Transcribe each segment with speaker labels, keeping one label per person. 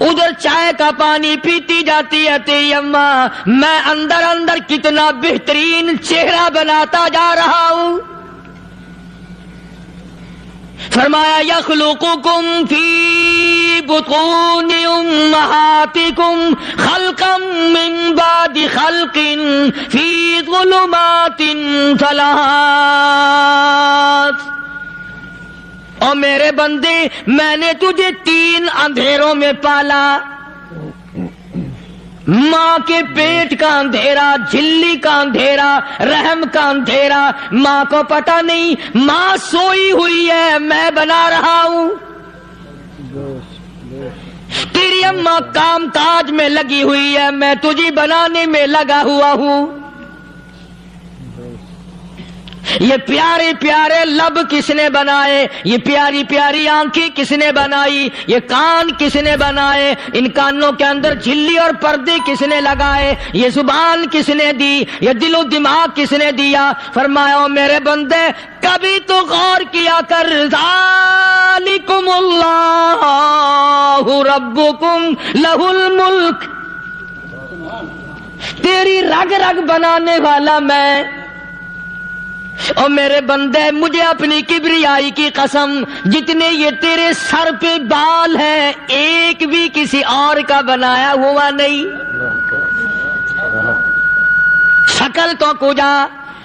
Speaker 1: ادھر چائے کا پانی پیتی جاتی ہے تیری اماں، میں اندر اندر کتنا بہترین چہرہ بناتا جا رہا ہوں۔ فرمایا یخلقکم فی بطون امہاتکم خلقا من بعد خلق فی ظلمات ثلاث۔ اور میرے بندے، میں نے تجھے 3 اندھیروں میں پالا، ماں کے پیٹ کا اندھیرا، جھلی کا اندھیرا، رحم کا اندھیرا، ماں کو پتہ نہیں، ماں سوئی ہوئی ہے، میں بنا رہا ہوں۔ تیری اماں کام کاج میں لگی ہوئی ہے، میں تجھے بنانے میں لگا ہوا ہوں۔ یہ پیارے پیارے لب کس نے بنائے، یہ پیاری پیاری آنکھیں کس نے بنائی، یہ کان کس نے بنائے، ان کانوں کے اندر جھلی اور پردے کس نے لگائے، یہ زبان کس نے دی، یہ دل و دماغ کس نے دیا۔ فرمایا میرے بندے کبھی تو غور کیا کر، ذالکم اللہ ربکم لہ الملک، تیری رگ رگ بنانے والا میں۔ اور میرے بندے مجھے اپنی کبریائی کی قسم، جتنے یہ تیرے سر پہ بال ہیں ایک بھی کسی اور کا بنایا ہوا نہیں۔ شکل تو کجا،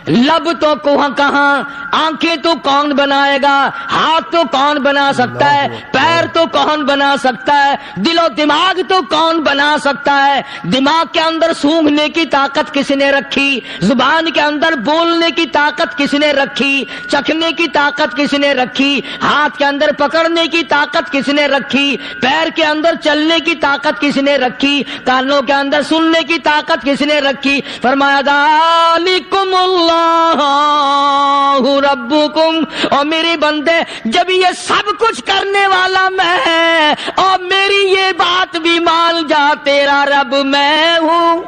Speaker 1: لب تو کہاں، آنکھیں تو کون بنائے گا، ہاتھ تو کون بنا سکتا ہے، پیر تو کون بنا سکتا ہے، دل و دماغ تو کون بنا سکتا ہے۔ دماغ کے اندر سونگھنے کی طاقت کس نے رکھی، زبان کے اندر بولنے کی طاقت کس نے رکھی، چکھنے کی طاقت کس نے رکھی، ہاتھ کے اندر پکڑنے کی طاقت کس نے رکھی، پیر کے اندر چلنے کی طاقت کس نے رکھی، کانوں کے اندر سننے کی طاقت کس نے رکھی۔ فرمایا ذالکم اللہ ربکم، اور میرے بندے جب یہ سب کچھ کرنے والا میں اور میری یہ بات بھی مان جا، تیرا رب میں ہوں،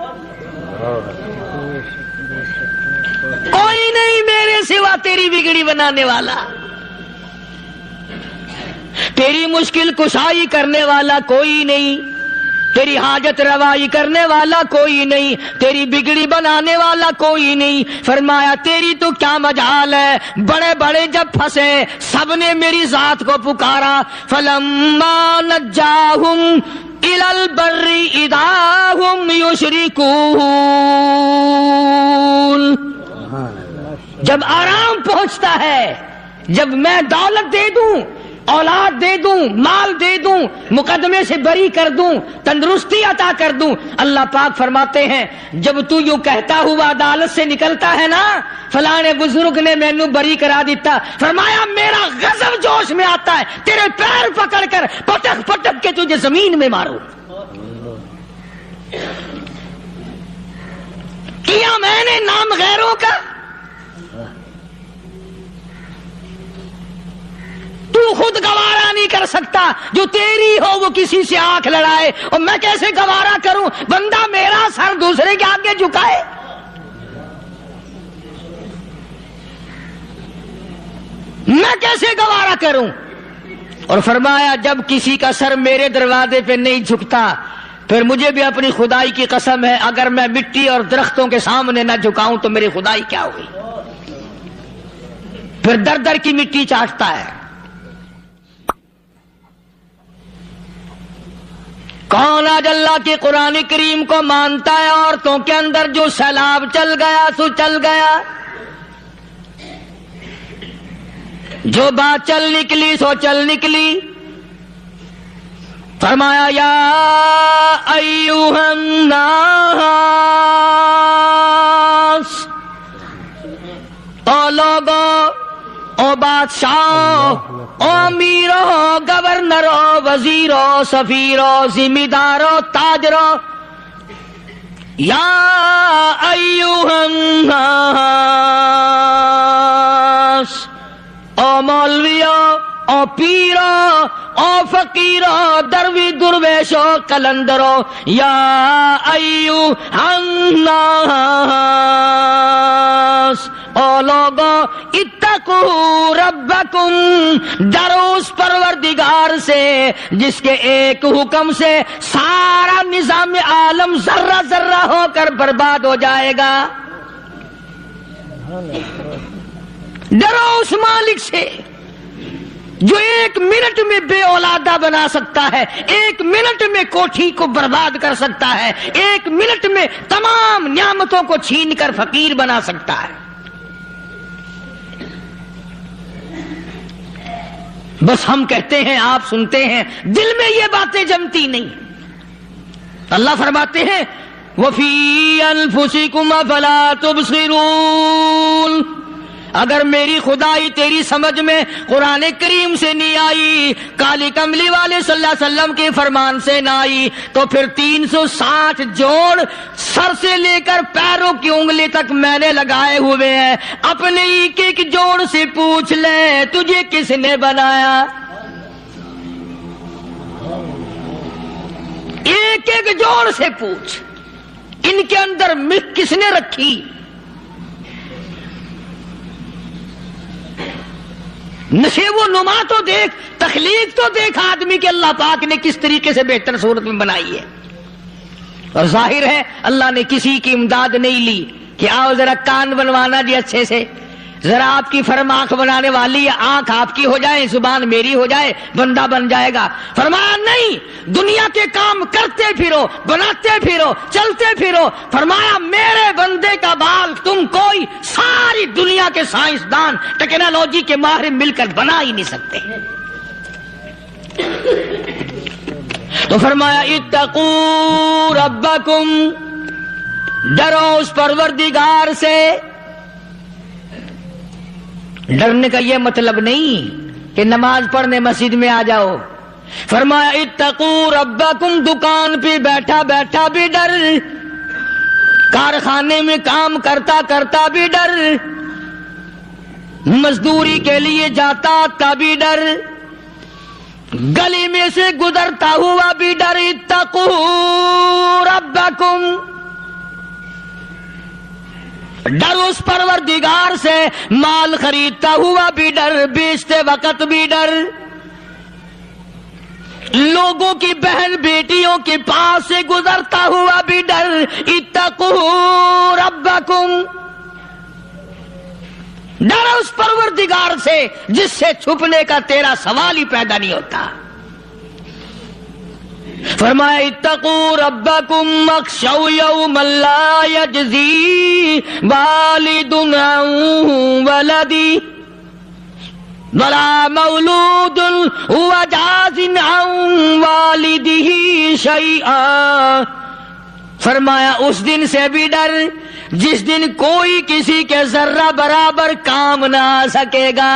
Speaker 1: کوئی نہیں میرے سوا تیری بگڑی بنانے والا، تیری مشکل کشائی کرنے والا کوئی نہیں، تیری حاجت روائی کرنے والا کوئی نہیں، تیری بگڑی بنانے والا کوئی نہیں۔ فرمایا تیری تو کیا مجال ہے، بڑے بڑے جب پھنسے سب نے میری ذات کو پکارا، فلما نجاہم الی البر اذا ہم یشرکون، جب آرام پہنچتا ہے، جب میں دولت دے دوں، اولاد دے دوں، مال دے دوں، مقدمے سے بری کر دوں، تندرستی عطا کر دوں، اللہ پاک فرماتے ہیں جب تو یوں کہتا ہوا عدالت سے نکلتا ہے نا، فلاں بزرگ نے مینوں بری کرا دیتا، فرمایا میرا غضب جوش میں آتا ہے، تیرے پیر پکڑ کر پٹک پٹک کے تجھے زمین میں ماروں۔ کیا میں نے نام غیروں کا، تو خود گوارا نہیں کر سکتا، جو تیری ہو وہ کسی سے آنکھ لڑائے، اور میں کیسے گوارا کروں بندہ میرا سر دوسرے کے آگے جھکائے۔ میں کیسے گوارا کروں؟ اور فرمایا جب کسی کا سر میرے دروازے پہ نہیں جھکتا، پھر مجھے بھی اپنی خدائی کی قسم ہے، اگر میں مٹی اور درختوں کے سامنے نہ جھکاؤں تو میری خدائی کیا ہوئی؟ پھر در در کی مٹی چاٹتا ہے۔ کون آج اللہ کے قرآن کریم کو مانتا ہے؟ عورتوں کے اندر جو سیلاب چل گیا سو چل گیا، جو بات چل نکلی سو چل نکلی۔ فرمایا یا ایھا الناس، او لوگو، او بادشاہ، او امیرو، گورنرو، وزیرو، سفیرو، ذمہ دارو، تاجرو، یا ایھا الناس، او مولویو، او پیرو، او فقیرو، دروی درویشو، کلندرو، یا ایھا الناس، او لوگو اتقوا اتقوا ربکم، ڈرو اس پروردگار سے جس کے ایک حکم سے سارا نظام عالم ذرہ ذرہ ہو کر برباد ہو جائے گا۔ ڈرو اس مالک سے جو ایک منٹ میں بے اولادہ بنا سکتا ہے، ایک منٹ میں کوٹھی کو برباد کر سکتا ہے، ایک منٹ میں تمام نعمتوں کو چھین کر فقیر بنا سکتا ہے۔ بس ہم کہتے ہیں، آپ سنتے ہیں، دل میں یہ باتیں جمتی نہیں۔ اللہ فرماتے ہیں وَفِي أَنفُسِكُمْ أَفَلَا تُبْصِرُونَ، اگر میری خدائی تیری سمجھ میں قرآن کریم سے نہیں آئی، کالی کملی والے صلی اللہ علیہ وسلم کے فرمان سے نہ آئی، تو پھر 360 جوڑ سر سے لے کر پیروں کی انگلی تک میں نے لگائے ہوئے ہیں، اپنے ایک ایک جوڑ سے پوچھ لے تجھے کس نے بنایا؟ ایک ایک جوڑ سے پوچھ، ان کے اندر ملک کس نے رکھی؟ نشے و نما تو دیکھ، تخلیق تو دیکھ آدمی کے اللہ پاک نے کس طریقے سے بہتر صورت میں بنائی ہے۔ اور ظاہر ہے اللہ نے کسی کی امداد نہیں لی کہ آؤ ذرا کان بنوانا جی اچھے سے، ذرا آپ کی فرم آنکھ بنانے والی ہے، آنکھ آپ کی ہو جائے، زبان میری ہو جائے، بندہ بن جائے گا۔ فرمایا نہیں، دنیا کے کام کرتے پھرو، بناتے پھرو، چلتے پھرو۔ فرمایا میرے بندے کا بال تم کوئی ساری دنیا کے سائنسدان ٹیکنالوجی کے ماہر مل کر بنا ہی نہیں سکتے۔ تو فرمایا اتقوا ربکم، ڈرو اس پروردگار سے۔ ڈرنے کا یہ مطلب نہیں کہ نماز پڑھنے مسجد میں آ جاؤ۔ فرمایا اتقوا ربکم، دکان پہ بیٹھا بیٹھا بھی ڈر، کارخانے میں کام کرتا کرتا بھی ڈر، مزدوری کے لیے جاتا تبھی ڈر، گلی میں سے گزرتا ہوا بھی ڈر۔ اتقوا ربکم، ڈر اس پروردگار سے، مال خریدتا ہوا بھی ڈر، بیچتے وقت بھی ڈر، لوگوں کی بہن بیٹیوں کے پاس سے گزرتا ہوا بھی ڈر۔ اتقوا ربکم، ڈر اس پروردگار سے جس سے چھپنے کا تیرا سوال ہی پیدا نہیں ہوتا۔ فرمایا اتقوا ربکم واخشوا یوما لا یجزی والد عن ولدہ ولا مولود هو جاز عن والدہ شیئا۔ فرمایا اس دن سے بھی ڈر جس دن کوئی کسی کے ذرہ برابر کام نہ آ سکے گا۔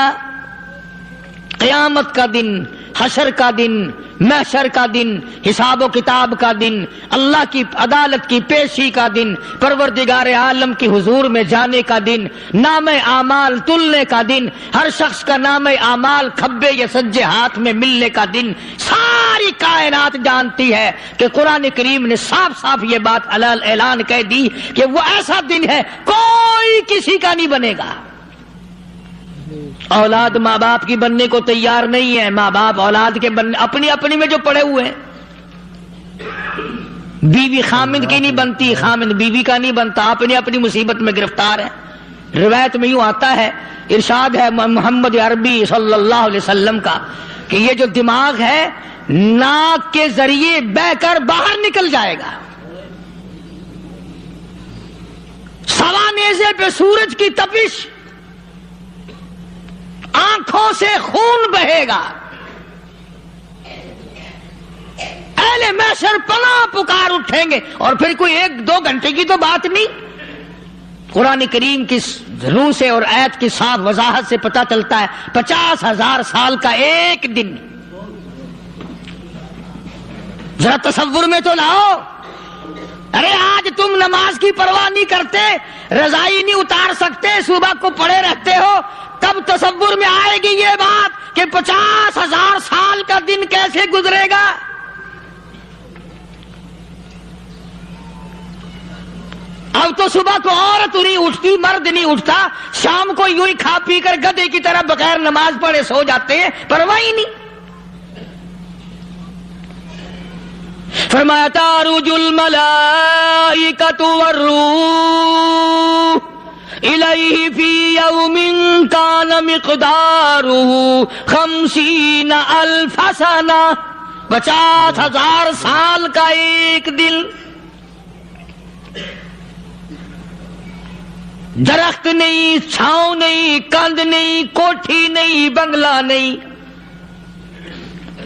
Speaker 1: قیامت کا دن، حشر کا دن، محشر کا دن، حساب و کتاب کا دن، اللہ کی عدالت کی پیشی کا دن، پروردگار عالم کی حضور میں جانے کا دن، نام اعمال تلنے کا دن، ہر شخص کا نام اعمال کھبے یا سجے ہاتھ میں ملنے کا دن۔ ساری کائنات جانتی ہے کہ قرآن کریم نے صاف صاف یہ بات اعلان کہہ دی کہ وہ ایسا دن ہے کوئی کسی کا نہیں بنے گا۔ اولاد ماں باپ کی بننے کو تیار نہیں ہے، ماں باپ اولاد کے بننے اپنی اپنی میں جو پڑے ہوئے ہیں۔ بیوی خامد کی نہیں بنتی، خامد بیوی کا نہیں بنتا، اپنی اپنی مصیبت میں گرفتار ہے۔ روایت میں یوں آتا ہے، ارشاد ہے محمد عربی صلی اللہ علیہ وسلم کا کہ یہ جو دماغ ہے ناک کے ذریعے بہ کر باہر نکل جائے گا، سوا نیزے پہ سورج کی تپش، آنکھوں سے خون بہے گا، اہل محشر پناہ پکار اٹھیں گے۔ اور پھر کوئی 1-2 گھنٹے کی تو بات نہیں، قرآن کریم کی روح سے اور آیت کی صاف وضاحت سے پتہ چلتا ہے 50,000 سال کا ایک دن۔ ذرا تصور میں تو لاؤ، ارے آج تم نماز کی پرواہ نہیں کرتے، رضائی نہیں اتار سکتے، صبح کو پڑے رہتے ہو، تب تصور میں آئے گی یہ بات کہ 50,000 سال کا دن کیسے گزرے گا۔ اب تو صبح کو عورت نہیں اٹھتی، مرد نہیں اٹھتا، شام کو یوں ہی کھا پی کر گدھے کی طرح بغیر نماز پڑھے سو جاتے ہیں، پرواہ ہی نہیں۔ فرمایا تعرج الملائکۃ والروح الیہ فی یوم کان مقدارہ 50,000 سنہ، 50,000 سال کا ایک دن۔ درخت نہیں، چھاؤں نہیں، کند نہیں، کوٹھی نہیں، بنگلہ نہیں،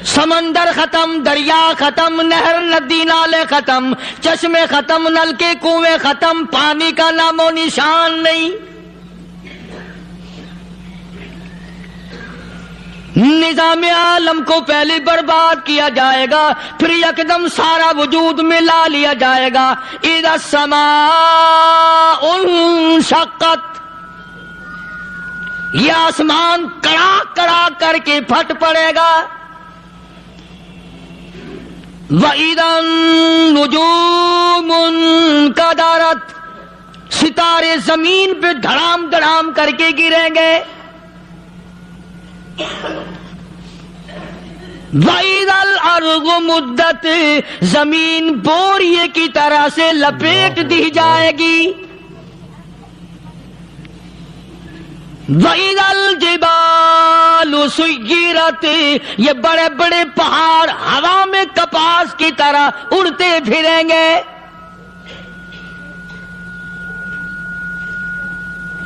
Speaker 1: سمندر ختم، دریا ختم، نہر ندی نالے ختم، چشمے ختم، نل کے کنویں ختم، پانی کا نام و نشان نہیں۔ نظام عالم کو پہلے برباد کیا جائے گا، پھر یکدم سارا وجود میں لا لیا جائے گا۔ اذا السماء انشقت، یہ آسمان کڑا کڑا کر کے پھٹ پڑے گا۔ وَإِذَا النُّجُومُ انْكَدَرَتْ، ستارے زمین پہ دھڑام دھڑام کر کے گریں گے۔ وَإِذَا الْأَرْضُ مُدَّتْ، زمین بوریے کی طرح سے لپیٹ دی جائے گی۔ وَإِذَا الْجِبَالُ سُيِّرَتْ، یہ بڑے بڑے پہاڑ ہوا میں کپاس کی طرح اڑتے پھریں گے۔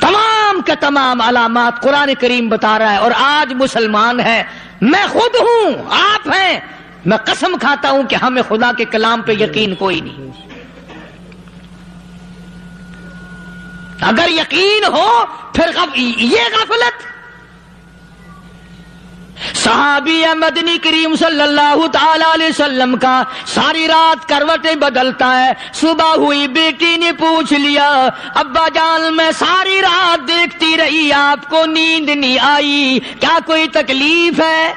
Speaker 1: تمام کا تمام علامات قرآن کریم بتا رہا ہے۔ اور آج مسلمان ہے، میں خود ہوں، آپ ہیں، میں قسم کھاتا ہوں کہ ہمیں خدا کے کلام پہ یقین کوئی نہیں۔ اگر یقین ہو پھر یہ غفلت۔ صحابی مدنی کریم صلی اللہ تعالی علیہ وسلم کا ساری رات کروٹیں بدلتا ہے، صبح ہوئی بیٹی نے پوچھ لیا ابا جان میں ساری رات دیکھتی رہی آپ کو نیند نہیں آئی، کیا کوئی تکلیف ہے؟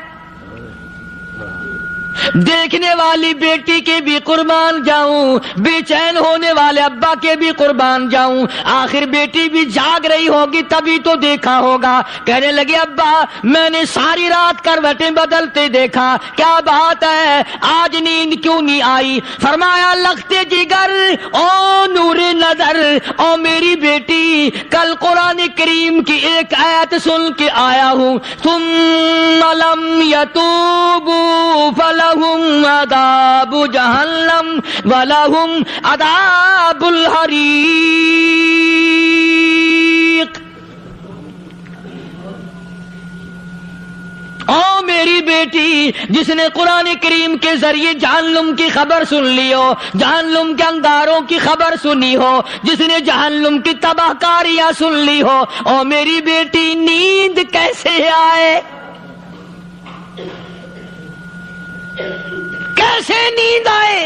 Speaker 1: دیکھنے والی بیٹی کے بھی قربان جاؤں، بے چین ہونے والے ابا کے بھی قربان جاؤں، آخر بیٹی بھی جاگ رہی ہوگی تبھی تو دیکھا ہوگا۔ کہنے لگے ابا میں نے ساری رات کروٹیں بدلتے دیکھا، کیا بات ہے آج نیند کیوں نہیں آئی؟ فرمایا لختے جگر او نور نظر، او میری بیٹی کل قرآن کریم کی ایک آیت سن کے آیا ہوں، ثم لم یتوبوا فلہم عذاب جہنم ولہم عذاب الحریق۔ او میری بیٹی جس نے قرآن کریم کے ذریعے جہنم کی خبر سن لی ہو، جہنم کے انگاروں کی خبر سنی ہو، جس نے جہنم کی تباہ کاریاں سن لی ہو، او میری بیٹی نیند کیسے آئے؟ کیسے نیند آئے؟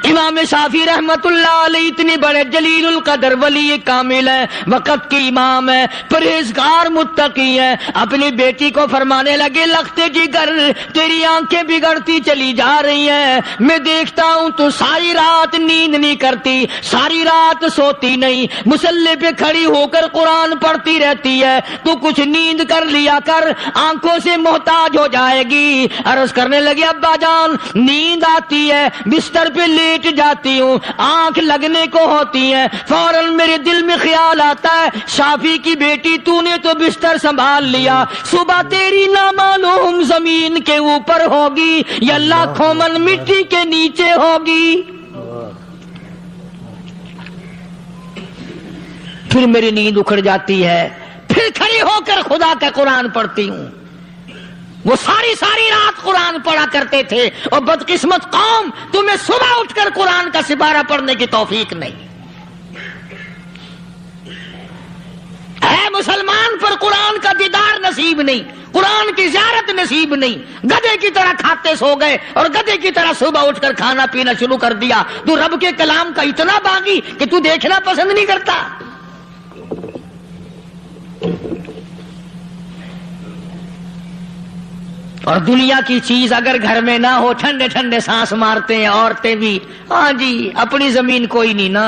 Speaker 1: امام شافعی رحمت اللہ علیہ اتنے بڑے جلیل القدر ولی کامل ہیں، وقت کے امام ہیں، پرہیزگار متقی ہیں، اپنی بیٹی کو فرمانے لگے لختے جگر تیری آنکھیں بگڑتی چلی جا رہی ہیں، میں دیکھتا ہوں تو ساری رات نیند نہیں کرتی، ساری رات سوتی نہیں، مصلی پہ کھڑی ہو کر قرآن پڑھتی رہتی ہے، تو کچھ نیند کر لیا کر، آنکھوں سے محتاج ہو جائے گی۔ عرض کرنے لگے ابا جان نیند آتی ہے، بستر پہ لیٹ جاتی ہوں، آنکھ لگنے کو ہوتی ہے، فوراً میرے دل میں خیال آتا ہے شافی کی بیٹی تو نے تو بستر سنبھال لیا، صبح تیری نہ معلوم زمین کے اوپر ہوگی یا لاکھوں من مٹی کے نیچے ہوگی۔ پھر میری نیند اکھڑ جاتی ہے، پھر کھڑی ہو کر خدا کا قرآن پڑھتی ہوں۔ وہ ساری رات قرآن پڑھا کرتے تھے، اور بدقسمت قوم تمہیں صبح اٹھ کر قرآن کا سپارہ پڑھنے کی توفیق نہیں ہے۔ مسلمان پر قرآن کا دیدار نصیب نہیں، قرآن کی زیارت نصیب نہیں، گدھے کی طرح کھاتے سو گئے اور گدھے کی طرح صبح اٹھ کر کھانا پینا شروع کر دیا۔ تو رب کے کلام کا اتنا باغی کہ تو دیکھنا پسند نہیں کرتا۔ اور دنیا کی چیز اگر گھر میں نہ ہو، ٹھنڈے ٹھنڈے سانس مارتے ہیں عورتیں بھی، ہاں جی اپنی زمین کوئی نہیں نا،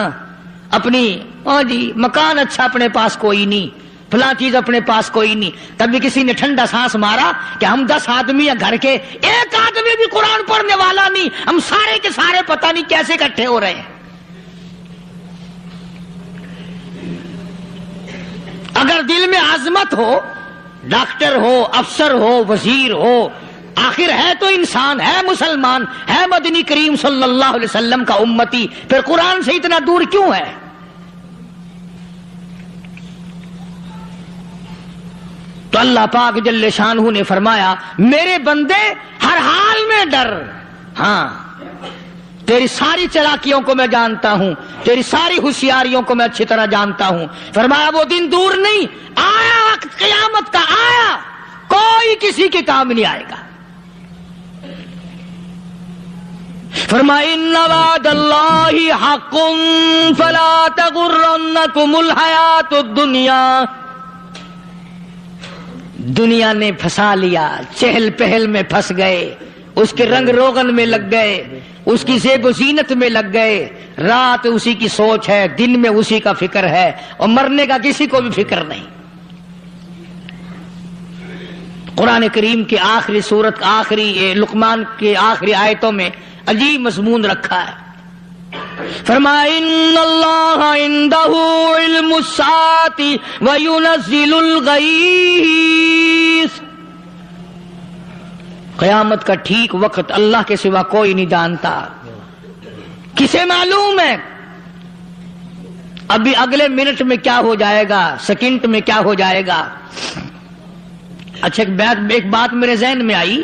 Speaker 1: اپنی ہاں جی مکان اچھا اپنے پاس کوئی نہیں، فلاں چیز اپنے پاس کوئی نہیں، تب بھی کسی نے ٹھنڈا سانس مارا کہ ہم 10 آدمی ہیں گھر کے، ایک آدمی بھی قرآن پڑھنے والا نہیں، ہم سارے کے سارے پتہ نہیں کیسے اکٹھے ہو رہے ہیں۔ اگر دل میں عظمت ہو، ڈاکٹر ہو، افسر ہو، وزیر ہو، آخر ہے تو انسان، ہے مسلمان، ہے مدنی کریم صلی اللہ علیہ وسلم کا امتی، پھر قرآن سے اتنا دور کیوں ہے؟ تو اللہ پاک جل شانہ نے فرمایا میرے بندے ہر حال میں ڈر، ہاں تیری ساری چلاکیوں کو میں جانتا ہوں، تیری ساری ہوشیاریوں کو میں اچھی طرح جانتا ہوں۔ فرمایا وہ دن دور نہیں، آیا وقت قیامت کا، آیا، کوئی کسی کے کام نہیں آئے گا۔ فرمایا ان وعد اللہ حق فلا تغرنکم الحیات الدنیا، دنیا نے پھنسا لیا، چہل پہل میں پھنس گئے، اس کے رنگ روغن میں لگ گئے، اس کی زیب و زینت میں لگ گئے، رات اسی کی سوچ ہے، دن میں اسی کا فکر ہے، اور مرنے کا کسی کو بھی فکر نہیں۔ قرآن کریم کی آخری سورت، آخری لقمان کی آخری آیتوں میں عجیب مضمون رکھا ہے۔ فرمایا ان اللہ عندہ علم الساعۃ وینزل الغیث، قیامت کا ٹھیک وقت اللہ کے سوا کوئی نہیں جانتا۔ کسے معلوم ہے ابھی اگلے منٹ میں کیا ہو جائے گا، سیکنڈ میں کیا ہو جائے گا؟ اچھا ایک بات میرے ذہن میں آئی،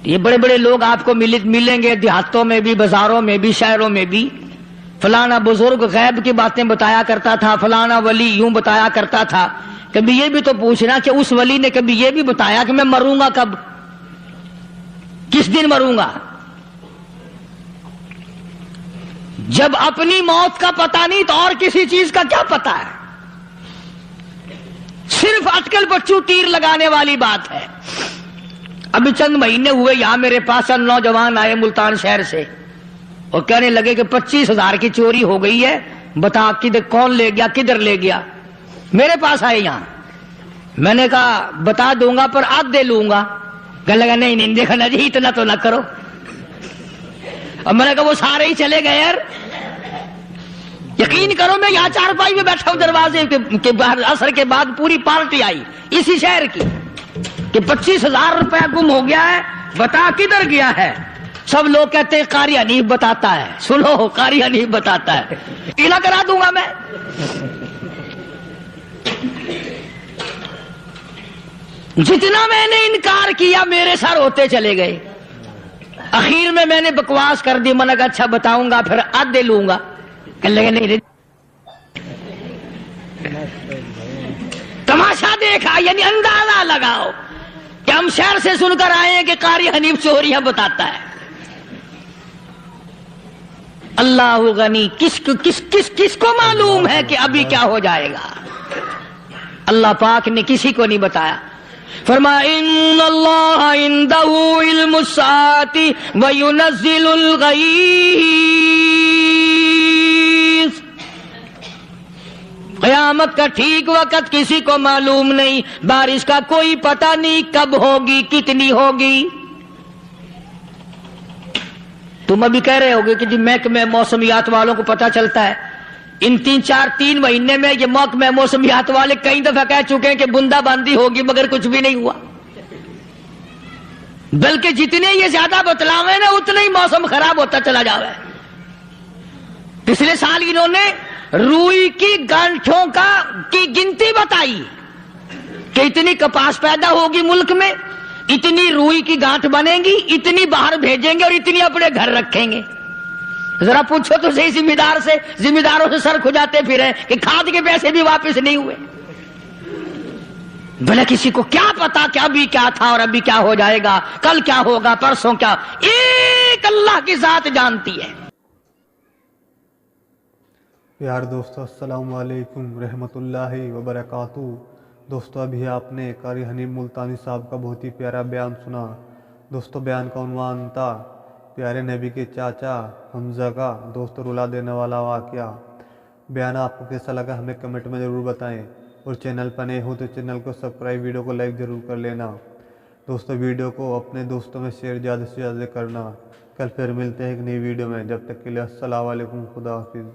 Speaker 1: یہ بڑے بڑے لوگ آپ کو ملیں گے دیہاتوں میں بھی، بازاروں میں بھی، شہروں میں بھی، فلانا بزرگ غیب کی باتیں بتایا کرتا تھا، فلانا ولی یوں بتایا کرتا تھا۔ کبھی یہ بھی تو پوچھنا کہ اس ولی نے کبھی یہ بھی بتایا کہ میں مروں گا کب، کس دن مروں گا؟ جب اپنی موت کا پتہ نہیں تو اور کسی چیز کا کیا پتہ ہے؟ صرف اٹکل بچو تیر لگانے والی بات ہے۔ ابھی چند مہینے ہوئے یہاں میرے پاس نوجوان آئے ملتان شہر سے اور کہنے لگے کہ 25,000 کی چوری ہو گئی ہے، بتا کدھر کون لے گیا، کدھر لے گیا؟ میرے پاس آئے یہاں، میں نے کہا بتا دوں گا پر آدھے لوں گا۔ کہنے لگا نہیں دیکھنا جی اتنا تو نہ کرو، اور میں نے کہا وہ سارے ہی چلے گئے یار، یقین کرو میں یہاں چارپائی میں بیٹھا ہوں دروازے کے باہر، عصر کے بعد پوری پارٹی آئی اسی شہر کی کہ 25,000 روپیہ گم ہو گیا ہے، بتا کدھر گیا ہے؟ سب لوگ کہتے ہیں قاری حنیف بتاتا ہے، سنو قاری حنیف بتاتا ہے، ٹیلا کرا دوں گا میں۔ جتنا میں نے انکار کیا میرے سر ہوتے چلے گئے، اخیر میں نے بکواس کر دی، میں نے کہا اچھا بتاؤں گا پھر آدھے لوں گا۔ کہنے لگے نہیں، تماشا دیکھا، یعنی اندازہ لگاؤ کہ ہم شہر سے سن کر آئے ہیں کہ قاری حنیف چوریاں بتاتا ہے۔ اللہ غنی، کس کو معلوم ہے کہ ابھی کیا ہو جائے گا؟ اللہ پاک نے کسی کو نہیں بتایا۔ فرمایا ان اللہ عندہ علم الساعۃ وینزل الغیث، قیامت کا ٹھیک وقت کسی کو معلوم نہیں، بارش کا کوئی پتہ نہیں کب ہوگی، کتنی ہوگی۔ تم ابھی کہہ رہے ہوگے کہ جی محکمہ موسمیات والوں کو پتہ چلتا ہے، ان 3 مہینے میں یہ محکمہ موسمیات والے کئی دفعہ کہہ چکے ہیں کہ بندہ باندی ہوگی مگر کچھ بھی نہیں ہوا، بلکہ جتنے یہ زیادہ بتلاوے نا اتنا ہی موسم خراب ہوتا چلا جاوے۔ پچھلے سال انہوں نے روئی کی گانٹھوں کی گنتی بتائی کہ اتنی کپاس پیدا ہوگی ملک میں، اتنی روئی کی گانٹھ بنے گی، اتنی باہر بھیجیں گے اور اتنی اپنے گھر رکھیں گے۔ ذرا پوچھو تو صحیح ذمہ داروں سے سر کھجاتے پھرے کہ کھاد کے پیسے بھی واپس نہیں ہوئے۔ بھلے کسی کو کیا پتا کہ ابھی کیا تھا اور ابھی کیا ہو جائے گا، کل کیا ہوگا، پرسوں کیا، ایک اللہ کی ذات جانتی ہے۔
Speaker 2: پیار دوستو السلام علیکم رحمت اللہ وبرکاتہ۔ دوستو ابھی آپ نے قاری حنیف ملتانی صاحب کا بہت ہی پیارا بیان سنا۔ دوستو بیان کا عنوان تھا پیارے نبی کے چاچا حمزہ کا دوست رلا دینے والا واقعہ۔ بیان آپ کو کیسا لگا ہمیں کمنٹ میں ضرور بتائیں، اور چینل پر نئے ہو تو چینل کو سبسکرائب، ویڈیو کو لائک ضرور کر لینا۔ دوستو ویڈیو کو اپنے دوستوں میں شیئر زیادہ سے زیادہ کرنا۔ کل پھر ملتے ہیں ایک نئی ویڈیو میں، جب تک کے لیے السلام علیکم، خدا حافظ۔